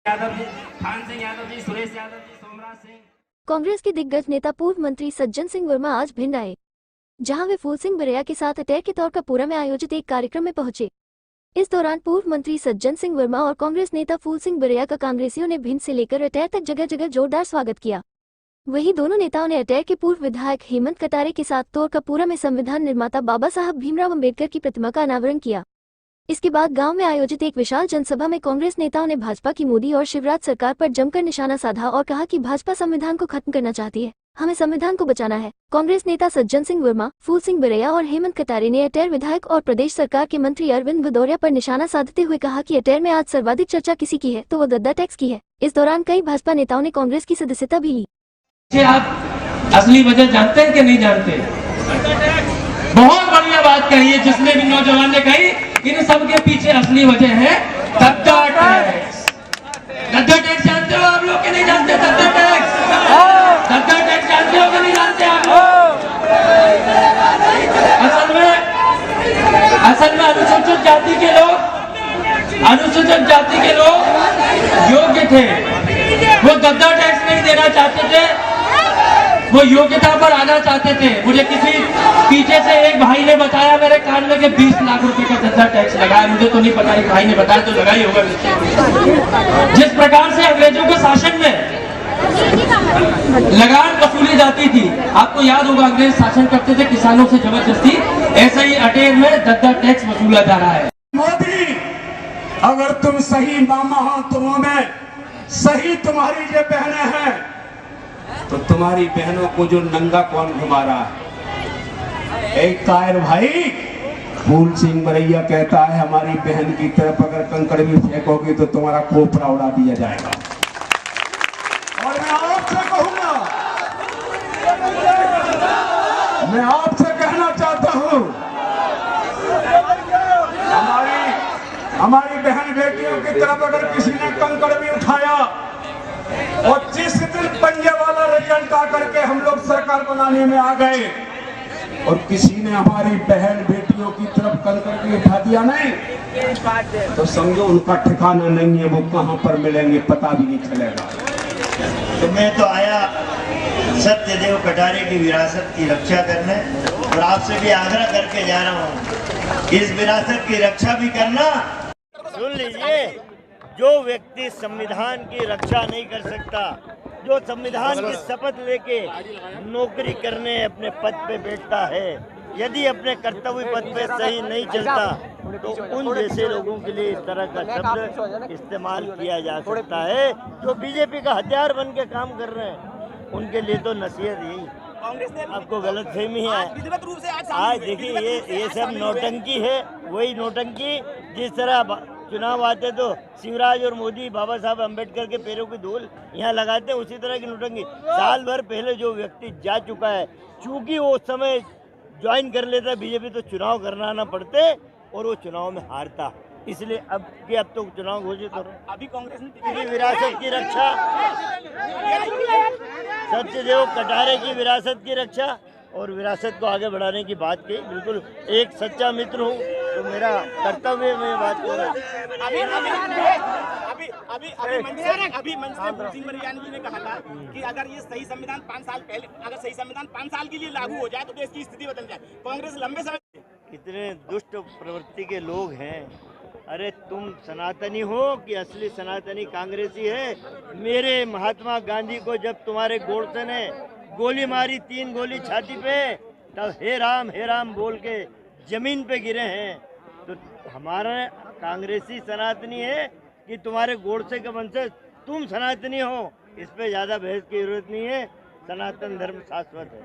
यादव जी, खान सिंह यादव जी, सुरेश यादव जी, सोमराज सिंह। कांग्रेस के दिग्गज नेता पूर्व मंत्री सज्जन सिंह वर्मा आज भिंड आए, जहां वे फूल सिंह बरैया के साथ अटैक के तौर कपूरा में आयोजित एक कार्यक्रम में पहुंचे। इस दौरान पूर्व मंत्री सज्जन सिंह वर्मा और कांग्रेस नेता फूल सिंह बरैया का कांग्रेसियों ने भिंड से लेकर अटैक तक जगह जगह जोरदार स्वागत किया। वहीं दोनों नेताओं ने अटैक के पूर्व विधायक हेमंत कटारे के साथ तोर कपूरा में संविधान निर्माता बाबा साहब भीमराव अम्बेडकर की प्रतिमा का अनावरण किया। इसके बाद गांव में आयोजित एक विशाल जनसभा में कांग्रेस नेताओं ने भाजपा की मोदी और शिवराज सरकार पर जमकर निशाना साधा और कहा कि भाजपा संविधान को खत्म करना चाहती है, हमें संविधान को बचाना है। कांग्रेस नेता सज्जन सिंह वर्मा, फूल सिंह बरैया और हेमंत कटारे ने अटेर विधायक और प्रदेश सरकार के मंत्री अरविंद भदौरिया पर निशाना साधते हुए कहा कि अटेर में आज सर्वाधिक चर्चा किसी की है तो वो गद्दा टैक्स की है। इस दौरान कई भाजपा नेताओं ने कांग्रेस की सदस्यता भी ली। आप असली वजह जानते हैं कि नहीं जानते? बहुत बढ़िया बात कही है जिसने भी नौजवान ने कही, इन सब के पीछे असली वजह है गद्दा टैक्स। गद्दा टैक्स जानते हो आप लोग कि नहीं जानते? गद्दा टैक्स जानते हो कि नहीं जानते आप लोग? असल में अनुसूचित जाति के लोग योग्य थे, वो गद्दा टैक्स नहीं देना चाहते थे, वो योग्यता पर आना चाहते थे। मुझे किसी पीछे से एक भाई ने बताया मेरे कान में कि 20 लाख रुपए का गद्दा टैक्स लगा है। मुझे तो नहीं पता, एक भाई ने बताया तो लगा ही होगा। जिस प्रकार से अंग्रेजों के शासन में लगान वसूली जाती थी, आपको याद होगा अंग्रेज शासन करते थे किसानों से जबरदस्ती, ऐसा ही अटेर में गद्दा टैक्स वसूला जा रहा है। मोदी, अगर तुम सही मामा हो, तुम्होंने सही तुम्हारी ये बहनें हैं, तो तुम्हारी बहनों को जो नंगा कौन घुमा रहा है? एक कायर भाई फूल सिंह बरैया कहता है हमारी बहन की तरफ अगर कंकड़ भी फेंकोगे तो तुम्हारा खोपड़ा उड़ा दिया जाएगा। और मैं आपसे कहूंगा, मैं आपसे कहना चाहता हूं, हमारी बहन बेटियों की तरफ अगर किसी ने कंकड़ भी उठाया और जिस दिन पंजे वाला रिजल्ट आकर के हम लोग सरकार बनाने में आ गए और किसी ने हमारी बहन बेटियों की तरफ कंकड़ भी उठा दिया नहीं, तो समझो उनका ठिकाना नहीं है, वो कहां पर मिलेंगे पता भी नहीं चलेगा। तो मैं तो आया सत्यदेव कटारे की विरासत की रक्षा करने, और आपसे भी आग्रह करके जा रहा हूँ इस विरासत की रक्षा भी करना। सुन लीजिए, जो व्यक्ति संविधान की रक्षा नहीं कर सकता, जो संविधान की शपथ लेके नौकरी करने अपने पद पे बैठता है, यदि अपने कर्तव्य पद पे सही नहीं चलता तो उन जैसे लोगों के लिए इस तरह का शब्द इस्तेमाल किया जा सकता है। जो बीजेपी का हथियार बन के काम कर रहे हैं उनके लिए तो नसीहत यही, आपको गलतफहमी है। आज देखिए ये सब नौटंकी है, वही नौटंकी जिस तरह चुनाव आते तो शिवराज और मोदी बाबा साहब अम्बेडकर के पैरों की धूल यहाँ लगाते हैं, उसी तरह की नौटंकी। साल भर पहले जो व्यक्ति जा चुका है, चूंकि वो उस समय ज्वाइन कर लेता बीजेपी तो चुनाव कराना पड़ते और वो चुनाव में हारता, इसलिए अब तो चुनाव घोषित हो रहा। अभी कांग्रेस ने विरासत की रक्षा, सत्यदेव कटारे की विरासत की रक्षा और विरासत को आगे बढ़ाने की बात की। बिल्कुल एक सच्चा मित्र हूँ तो मेरा कर्तव्य में बात कर रहा हूँ। अभी मंत्री सिंह बरैया जी ने कहा था कि अगर ये सही संविधान 5 साल पहले, अगर सही संविधान 5 साल के लिए लागू हो जाए तो देश की स्थिति बदल जाए। कांग्रेस लंबे समय इतने दुष्ट प्रवृत्ति के लोग हैं। अरे तुम सनातनी हो कि असली सनातनी कांग्रेसी है? मेरे महात्मा गांधी को जब तुम्हारे गोडसे ने गोली मारी, 3 गोली छाती पे, तब हे राम बोल के जमीन पे गिरे हैं। तो हमारा कांग्रेसी सनातनी है कि तुम्हारे गोडसे के वंशज तुम सनातनी हो? इस पे ज्यादा बहस की जरूरत नहीं है। सनातन धर्म शाश्वत है।